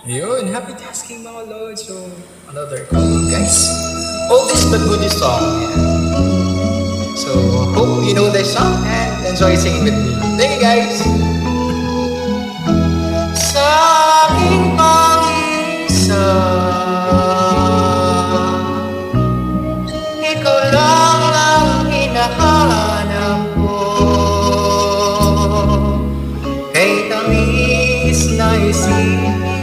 Yun, happy tasking mga lord. So, another call, guys. Oldest but goodest song. Yeah. So, hope you know this song and enjoy singing with me. Thank you, guys. Sa aking pag-isa, ikaw lang ang hinahanap ko. Kay tamis na isipin